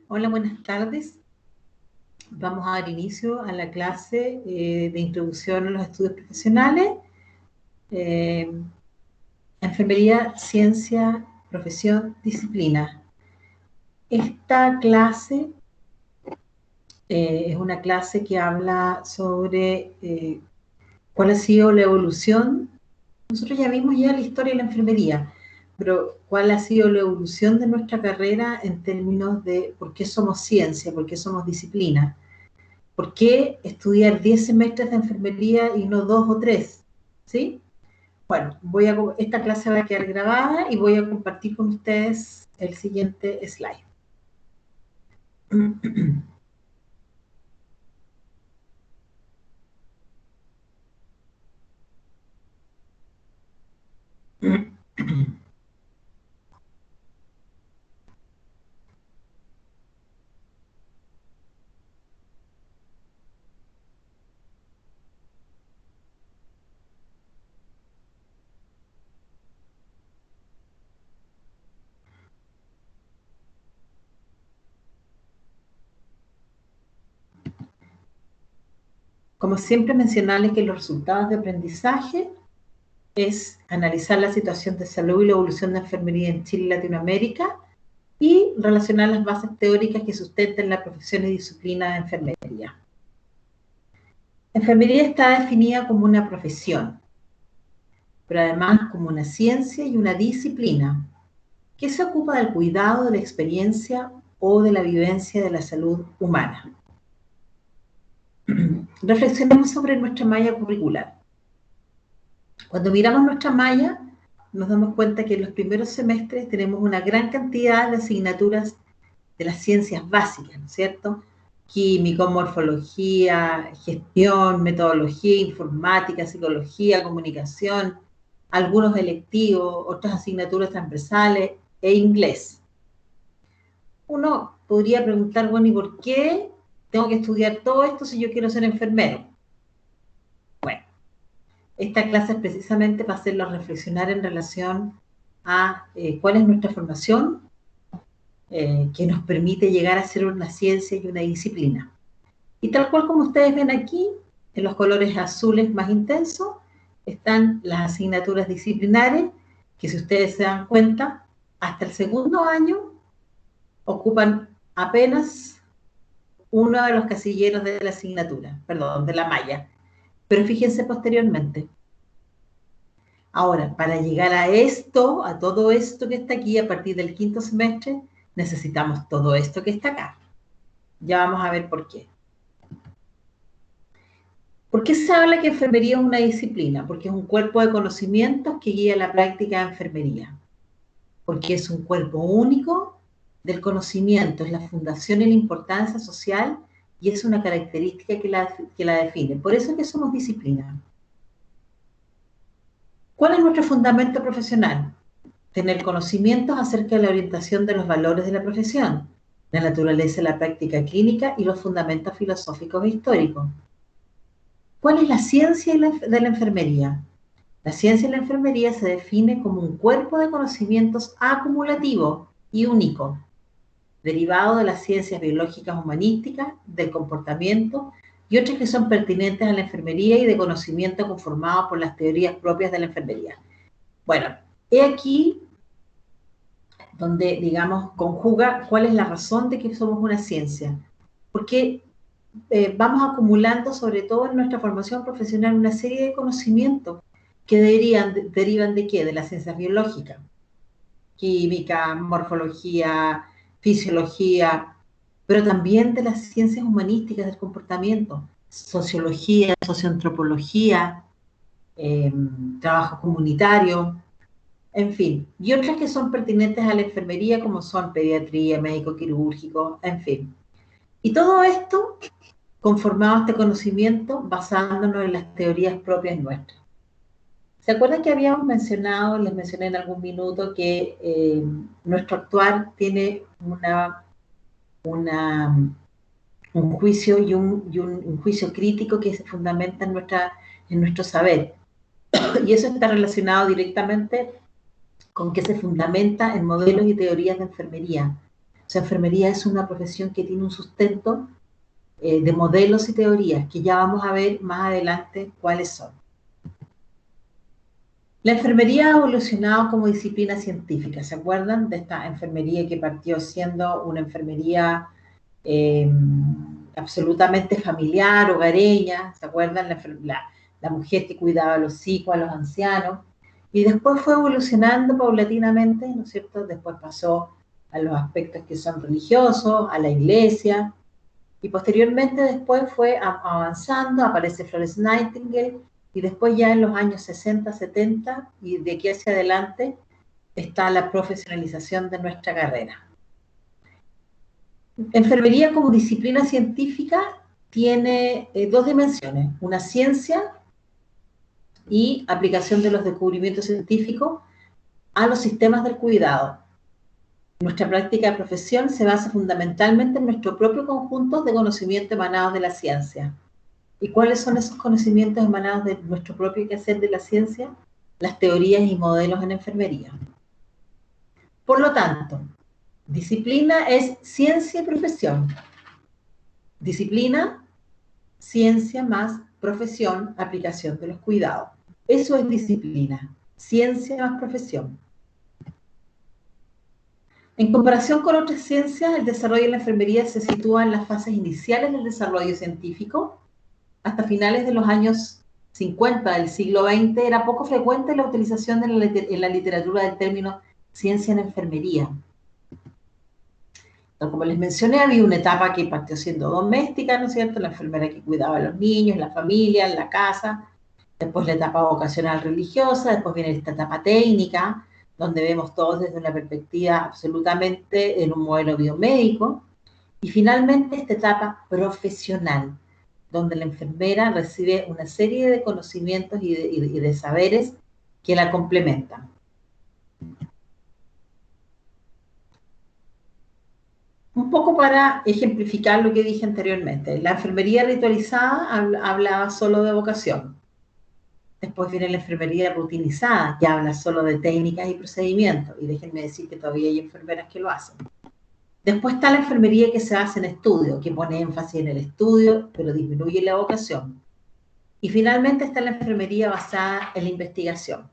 Hola, buenas tardes. Vamos a dar inicio a la clase de introducción a los estudios profesionales, eh, enfermería, ciencia, profesión, disciplina. Esta clase es una clase que habla sobre cuál ha sido la evolución. Nosotros ya vimos la historia de la enfermería, pero cuál ha sido la evolución de nuestra carrera en términos de por qué somos ciencia, por qué somos disciplina. ¿Por qué estudiar 10 semestres de enfermería y no 2 o 3? ¿Sí? Bueno, esta clase va a quedar grabada y voy a compartir con ustedes el siguiente slide. Como siempre, mencionarles que los resultados de aprendizaje es analizar la situación de salud y la evolución de enfermería en Chile y Latinoamérica y relacionar las bases teóricas que sustentan la profesión y disciplina de enfermería. Enfermería está definida como una profesión, pero además como una ciencia y una disciplina que se ocupa del cuidado, de la experiencia o de la vivencia de la salud humana. Reflexionemos sobre nuestra malla curricular. Cuando miramos nuestra malla, nos damos cuenta que en los primeros semestres tenemos una gran cantidad de asignaturas de las ciencias básicas, ¿no es cierto? Química, morfología, gestión, metodología, informática, psicología, comunicación, algunos electivos, otras asignaturas transversales e inglés. Uno podría preguntar, bueno, ¿y por qué tengo que estudiar todo esto si yo quiero ser enfermero? Bueno, esta clase es precisamente para hacerlo reflexionar en relación a cuál es nuestra formación que nos permite llegar a ser una ciencia y una disciplina. Y tal cual como ustedes ven aquí, en los colores azules más intensos, están las asignaturas disciplinares, que si ustedes se dan cuenta, hasta el segundo año ocupan apenas uno de los casilleros de la asignatura, perdón, de la malla. Pero fíjense posteriormente. Ahora, para llegar a esto, a todo esto que está aquí, a partir del quinto semestre, necesitamos todo esto que está acá. Ya vamos a ver por qué. ¿Por qué se habla que enfermería es una disciplina? Porque es un cuerpo de conocimientos que guía la práctica de enfermería. Porque es un cuerpo único del conocimiento, es la fundación y la importancia social y es una característica que la define. Por eso es que somos disciplina. ¿Cuál es nuestro fundamento profesional? Tener conocimientos acerca de la orientación de los valores de la profesión, la naturaleza de la práctica clínica y los fundamentos filosóficos e históricos. ¿Cuál es la ciencia de la enfermería? La ciencia de la enfermería se define como un cuerpo de conocimientos acumulativo y único, derivado de las ciencias biológicas humanísticas, del comportamiento y otras que son pertinentes a la enfermería y de conocimiento conformado por las teorías propias de la enfermería. Bueno, he aquí donde, digamos, conjuga cuál es la razón de que somos una ciencia. Porque vamos acumulando, sobre todo en nuestra formación profesional, una serie de conocimientos que derivan de qué? De las ciencias biológicas, química, morfología, fisiología, pero también de las ciencias humanísticas del comportamiento, sociología, socioantropología, trabajo comunitario, en fin, y otras que son pertinentes a la enfermería, como son pediatría, médico quirúrgico, en fin. Y todo esto conformado este conocimiento basándonos en las teorías propias nuestras. ¿Se acuerdan que habíamos mencionado, les mencioné en algún minuto, que nuestro actuar tiene un juicio y un juicio crítico que se fundamenta en nuestro saber? Y eso está relacionado directamente con que se fundamenta en modelos y teorías de enfermería. O sea, enfermería es una profesión que tiene un sustento de modelos y teorías, que ya vamos a ver más adelante cuáles son. La enfermería ha evolucionado como disciplina científica. ¿Se acuerdan de esta enfermería que partió siendo una enfermería absolutamente familiar, hogareña? ¿Se acuerdan? La mujer que cuidaba a los hijos, a los ancianos. Y después fue evolucionando paulatinamente, ¿no es cierto? Después pasó a los aspectos que son religiosos, a la iglesia. Y posteriormente después fue avanzando, aparece Florence Nightingale, y después ya en los años 60, 70, y de aquí hacia adelante, está la profesionalización de nuestra carrera. Enfermería como disciplina científica tiene dos dimensiones, una ciencia y aplicación de los descubrimientos científicos a los sistemas del cuidado. Nuestra práctica de profesión se basa fundamentalmente en nuestro propio conjunto de conocimientos emanados de la ciencia. ¿Y cuáles son esos conocimientos emanados de nuestro propio quehacer de la ciencia? Las teorías y modelos en enfermería. Por lo tanto, disciplina es ciencia y profesión. Disciplina, ciencia más profesión, aplicación de los cuidados. Eso es disciplina, ciencia más profesión. En comparación con otras ciencias, el desarrollo de la enfermería se sitúa en las fases iniciales del desarrollo científico. Hasta finales de los años 50 del siglo XX era poco frecuente la utilización en la literatura del término ciencia en enfermería. Entonces, como les mencioné, había una etapa que partió siendo doméstica, ¿no es cierto? La enfermera que cuidaba a los niños, la familia, en la casa. Después la etapa vocacional religiosa, después viene esta etapa técnica, donde vemos todos desde una perspectiva absolutamente en un modelo biomédico. Y finalmente esta etapa profesional, donde la enfermera recibe una serie de conocimientos y de saberes que la complementan. Un poco para ejemplificar lo que dije anteriormente. La enfermería ritualizada hablaba solo de vocación. Después viene la enfermería rutinizada, que habla solo de técnicas y procedimientos. Y déjenme decir que todavía hay enfermeras que lo hacen. Después está la enfermería que se basa en estudio, que pone énfasis en el estudio, pero disminuye la vocación. Y finalmente está la enfermería basada en la investigación.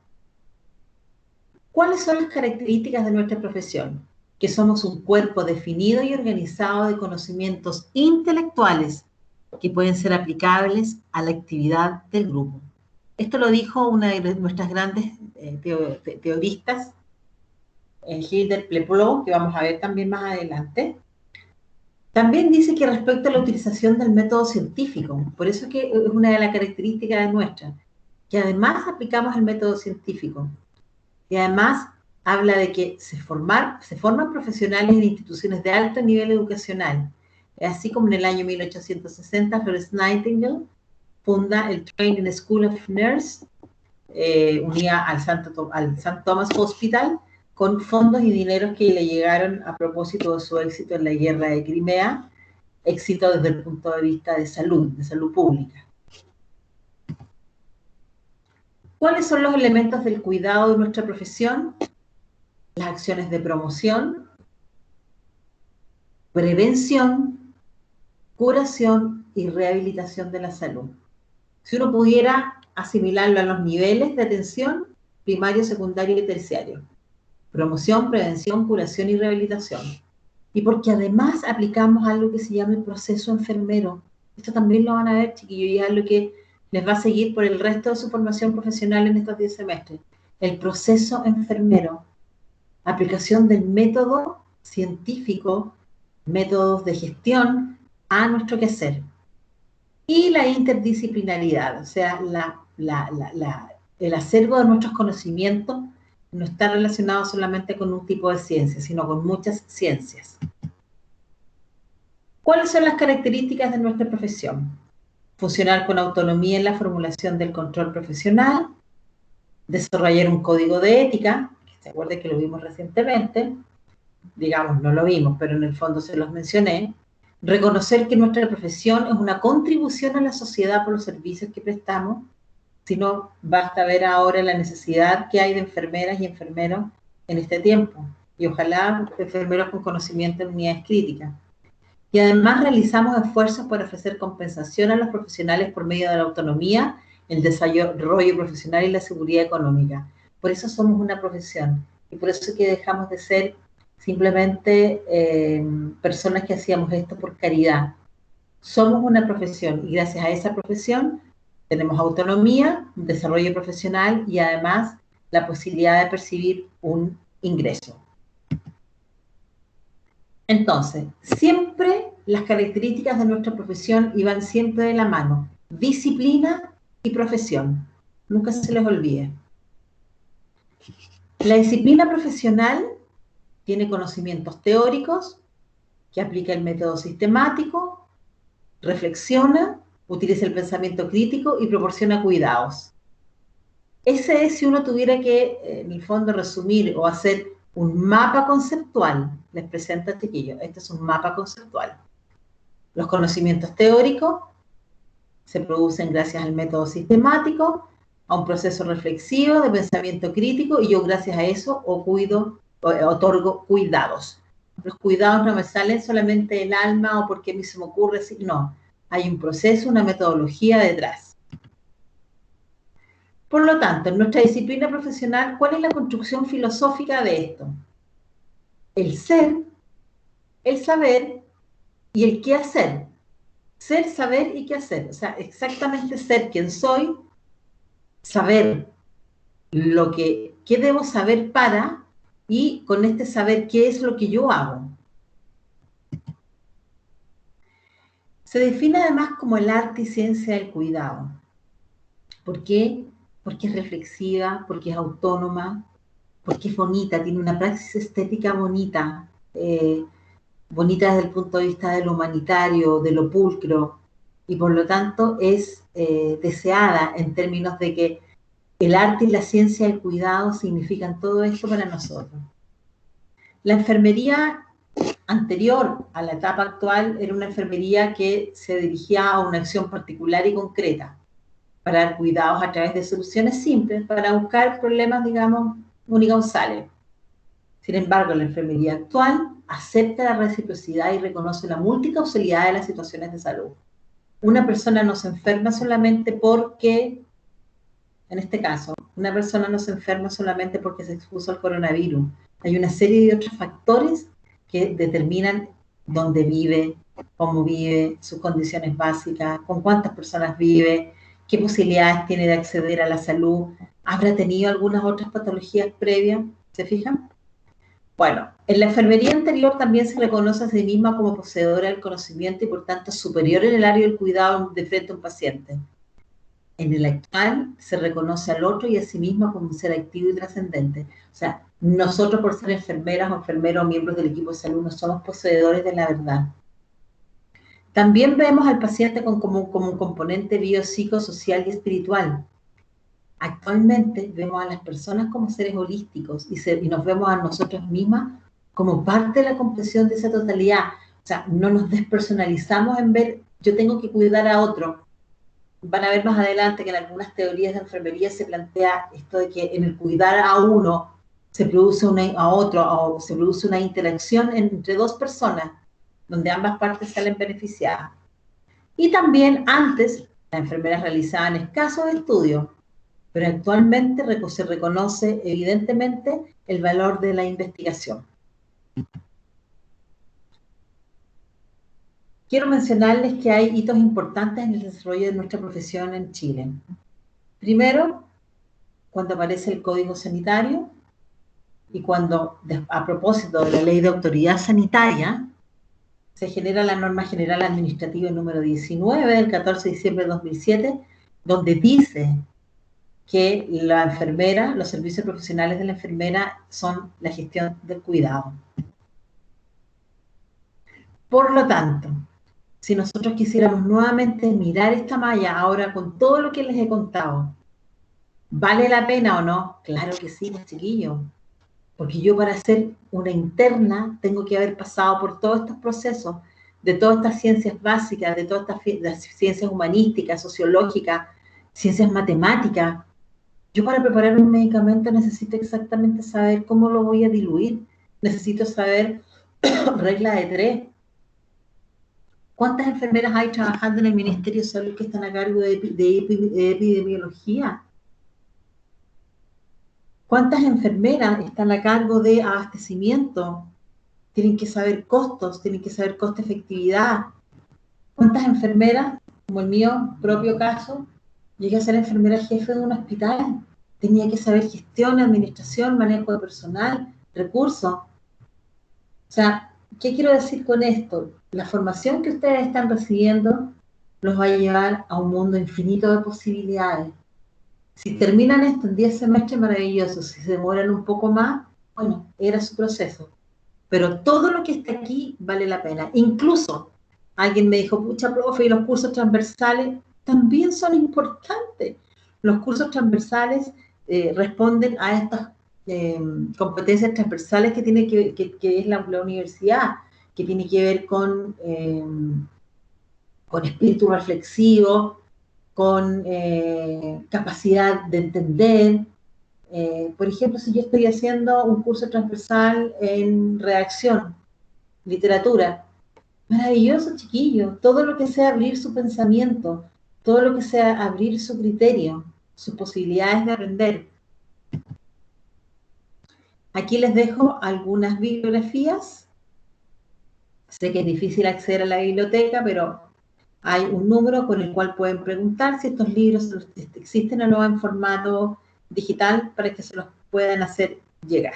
¿Cuáles son las características de nuestra profesión? Que somos un cuerpo definido y organizado de conocimientos intelectuales que pueden ser aplicables a la actividad del grupo. Esto lo dijo una de nuestras grandes teoristas, Hilde Pleplo, que vamos a ver también más adelante. También dice que respecto a la utilización del método científico, por eso es que es una de las características de nuestra, que además aplicamos el método científico. Y además habla de que se forman profesionales en instituciones de alto nivel educacional. Así como en el año 1860, Florence Nightingale funda el Training School of Nurse, unida al St. Thomas Hospital, con fondos y dineros que le llegaron a propósito de su éxito en la guerra de Crimea, éxito desde el punto de vista de salud pública. ¿Cuáles son los elementos del cuidado de nuestra profesión? Las acciones de promoción, prevención, curación y rehabilitación de la salud. Si uno pudiera asimilarlo a los niveles de atención, primario, secundario y terciario. Promoción, prevención, curación y rehabilitación. Y porque además aplicamos algo que se llama el proceso enfermero. Esto también lo van a ver, chiquillos, y es algo que les va a seguir por el resto de su formación profesional en estos 10 semestres. El proceso enfermero. Aplicación del método científico, métodos de gestión a nuestro quehacer. Y la interdisciplinaridad, o sea, el acervo de nuestros conocimientos no está relacionado solamente con un tipo de ciencia, sino con muchas ciencias. ¿Cuáles son las características de nuestra profesión? Funcionar con autonomía en la formulación del control profesional, desarrollar un código de ética, que se acuerde que lo vimos recientemente, digamos, no lo vimos, pero en el fondo se los mencioné, reconocer que nuestra profesión es una contribución a la sociedad por los servicios que prestamos, sino basta ver ahora la necesidad que hay de enfermeras y enfermeros en este tiempo. y ojalá enfermeros con conocimiento en unidades críticas. Y además realizamos esfuerzos para ofrecer compensación a los profesionales por medio de la autonomía, el desarrollo profesional y la seguridad económica. Por eso somos una profesión y por eso es que dejamos de ser simplemente personas que hacíamos esto por caridad. Somos una profesión y gracias a esa profesión tenemos autonomía, desarrollo profesional y además la posibilidad de percibir un ingreso. Entonces, siempre las características de nuestra profesión iban siempre de la mano, disciplina y profesión. Nunca se les olvide. La disciplina profesional tiene conocimientos teóricos, que aplica el método sistemático, reflexiona, utiliza el pensamiento crítico y proporciona cuidados. Ese es, si uno tuviera que, en el fondo, resumir o hacer un mapa conceptual. Les presento a chiquillos, este es un mapa conceptual. Los conocimientos teóricos se producen gracias al método sistemático, a un proceso reflexivo de pensamiento crítico, y yo gracias a eso otorgo cuidados. Los cuidados no me salen solamente del alma o porque a mí se me ocurre decir, no. Hay un proceso, una metodología detrás. Por lo tanto, en nuestra disciplina profesional, ¿cuál es la construcción filosófica de esto? El ser, el saber y el qué hacer. Ser, saber y qué hacer. O sea, exactamente ser quien soy, saber qué debo saber para, y con este saber qué es lo que yo hago. Se define además como el arte y ciencia del cuidado. ¿Por qué? Porque es reflexiva, porque es autónoma, porque es bonita, tiene una praxis estética bonita, bonita desde el punto de vista de lo humanitario, de lo pulcro, y por lo tanto es deseada en términos de que el arte y la ciencia del cuidado significan todo esto para nosotros. La enfermería anterior a la etapa actual era una enfermería que se dirigía a una acción particular y concreta, para dar cuidados a través de soluciones simples, para buscar problemas, digamos, unicausales. Sin embargo, la enfermería actual acepta la reciprocidad y reconoce la multicausalidad de las situaciones de salud. Una persona no se enferma solamente porque, en este caso, una persona no se enferma solamente porque se expuso al coronavirus. Hay una serie de otros factores que determinan dónde vive, cómo vive, sus condiciones básicas, con cuántas personas vive, qué posibilidades tiene de acceder a la salud, habrá tenido algunas otras patologías previas, ¿se fijan? Bueno, en la enfermería anterior también se reconoce a sí misma como poseedora del conocimiento y por tanto superior en el área del cuidado de frente a un paciente. En el actual se reconoce al otro y a sí misma como un ser activo y trascendente. O sea, nosotros por ser enfermeras o enfermeros o miembros del equipo de salud no somos poseedores de la verdad. También vemos al paciente como un componente biopsicosocial y espiritual. Actualmente vemos a las personas como seres holísticos y nos vemos a nosotros mismas como parte de la comprensión de esa totalidad. O sea, no nos despersonalizamos en ver, yo tengo que cuidar a otro. Van a ver más adelante que en algunas teorías de enfermería se plantea esto de que en el cuidar a uno se produce se produce una interacción entre dos personas, donde ambas partes salen beneficiadas. Y también antes las enfermeras realizaban escasos estudios, pero actualmente se reconoce evidentemente el valor de la investigación. Quiero mencionarles que hay hitos importantes en el desarrollo de nuestra profesión en Chile. Primero, cuando aparece el Código Sanitario y cuando, a propósito de la Ley de Autoridad Sanitaria, se genera la Norma General Administrativa número 19 del 14 de diciembre de 2007, donde dice que la enfermera, los servicios profesionales de la enfermera son la gestión del cuidado. Por lo tanto, si nosotros quisiéramos nuevamente mirar esta malla ahora con todo lo que les he contado, ¿vale la pena o no? Claro que sí, chiquillos. Porque yo para ser una interna tengo que haber pasado por todos estos procesos, de todas estas ciencias básicas, de todas estas ciencias humanísticas, sociológicas, ciencias matemáticas. Yo para preparar un medicamento necesito exactamente saber cómo lo voy a diluir, necesito saber regla de 3. ¿Cuántas enfermeras hay trabajando en el Ministerio de Salud que están a cargo de epidemiología? ¿Cuántas enfermeras están a cargo de abastecimiento? Tienen que saber costos, tienen que saber costo-efectividad. ¿Cuántas enfermeras, como el mío propio caso, llegué a ser enfermera jefe de un hospital? Tenía que saber gestión, administración, manejo de personal, recursos. O sea, ¿qué quiero decir con esto? La formación que ustedes están recibiendo los va a llevar a un mundo infinito de posibilidades. Si terminan esto en 10 semestres, maravilloso. Si se demoran un poco más, bueno, era su proceso. Pero todo lo que está aquí vale la pena. Incluso, alguien me dijo, pucha, profe, y los cursos transversales también son importantes. Los cursos transversales responden a estas competencias transversales que tiene que es la universidad, que tiene que ver con espíritu reflexivo, con capacidad de entender. Por ejemplo, si yo estoy haciendo un curso transversal en redacción, literatura, maravilloso, chiquillo. Todo lo que sea abrir su pensamiento, todo lo que sea abrir su criterio, sus posibilidades de aprender. Aquí les dejo algunas bibliografías. Sé que es difícil acceder a la biblioteca, pero hay un número con el cual pueden preguntar si estos libros existen o no en formato digital para que se los puedan hacer llegar.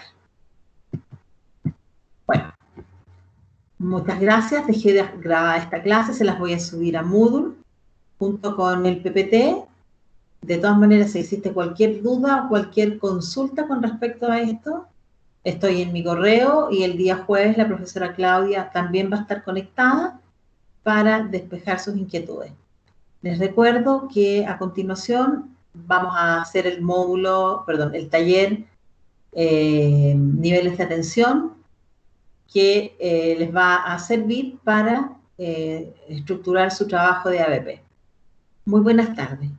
Bueno, muchas gracias. Dejé de grabar esta clase, se las voy a subir a Moodle junto con el PPT. De todas maneras, si existe cualquier duda o cualquier consulta con respecto a esto, estoy en mi correo y el día jueves la profesora Claudia también va a estar conectada para despejar sus inquietudes. Les recuerdo que a continuación vamos a hacer el módulo, perdón, el taller niveles de atención que les va a servir para estructurar su trabajo de ABP. Muy buenas tardes.